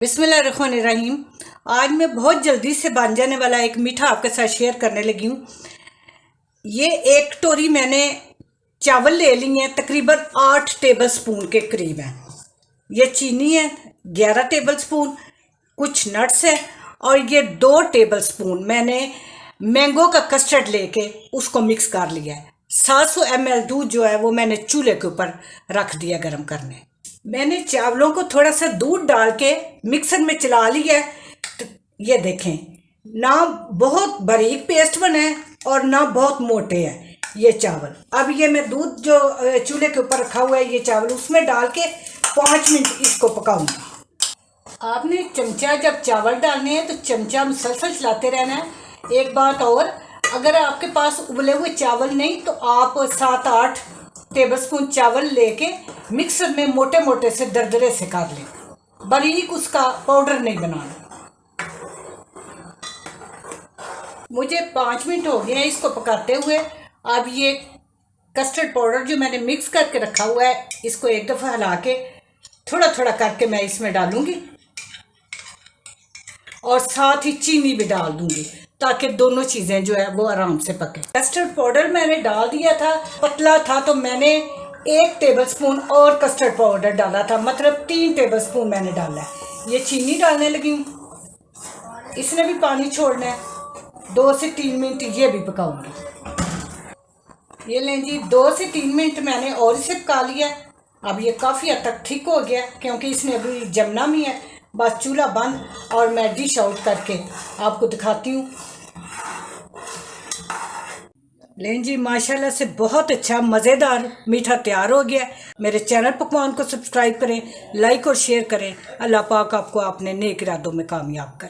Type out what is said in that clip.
बिस्मिल्लाहिर्रहमानिर्रहीम। आज मैं बहुत जल्दी से बन जाने वाला एक मीठा आपके साथ शेयर करने लगी हूँ। ये एक कटोरी मैंने चावल ले ली है, तकरीबन 8 टेबल स्पून के करीब है। ये चीनी है 11 टेबल स्पून, कुछ नट्स है और ये 2 टेबल स्पून मैंने मैंगो का कस्टर्ड लेके उसको मिक्स कर लिया है। 700 ml दूध जो है वो मैंने चूल्हे के ऊपर रख दिया गर्म करने। मैंने चावलों को थोड़ा सा दूध डाल के मिक्सर में चला लिया है। तो ये देखें, ना बहुत बारीक पेस्ट बना है और ना बहुत मोटे हैं ये चावल। अब ये मैं दूध जो चूल्हे के ऊपर रखा हुआ है ये चावल उसमें डाल के 5 मिनट इसको पकाऊंगी। आपने चमचा जब चावल डालने हैं तो चमचा मुसलसल चलाते रहना है। एक बात और, अगर आपके पास उबले हुए चावल नहीं तो आप 7-8 टेबलस्पून चावल लेके मिक्सर में मोटे मोटे से दरदरे से कर लें, बारीक उसका पाउडर नहीं बनाना। मुझे 5 मिनट हो गए हैं इसको पकाते हुए। अब ये कस्टर्ड पाउडर जो मैंने मिक्स करके रखा हुआ है इसको एक दफ़ा हिला के थोड़ा थोड़ा करके मैं इसमें डालूंगी और साथ ही चीनी भी डाल दूंगी ताकि दोनों चीज़ें जो है वो आराम से पके। कस्टर्ड पाउडर मैंने डाल दिया था, पतला था तो मैंने 1 टेबलस्पून और कस्टर्ड पाउडर डाला था, मतलब 3 टेबलस्पून मैंने डाला है। ये चीनी डालने लगी हूँ, इसने भी पानी छोड़ना है। 2 से 3 मिनट ये भी पकाऊंगी। ये लें जी, 2 से 3 मिनट मैंने और इसे पका लिया। अब ये काफ़ी हद तक ठीक हो गया क्योंकि इसने अभी जमना भी है। बस चूल्हा बंद और मैं डिश आउट करके आपको दिखाती हूँ। लें जी, माशाल्लाह से बहुत अच्छा मज़ेदार मीठा तैयार हो गया। मेरे चैनल पकवान को सब्सक्राइब करें, लाइक और शेयर करें। अल्लाह पाक आपको अपने नेक इरादों में कामयाब करें।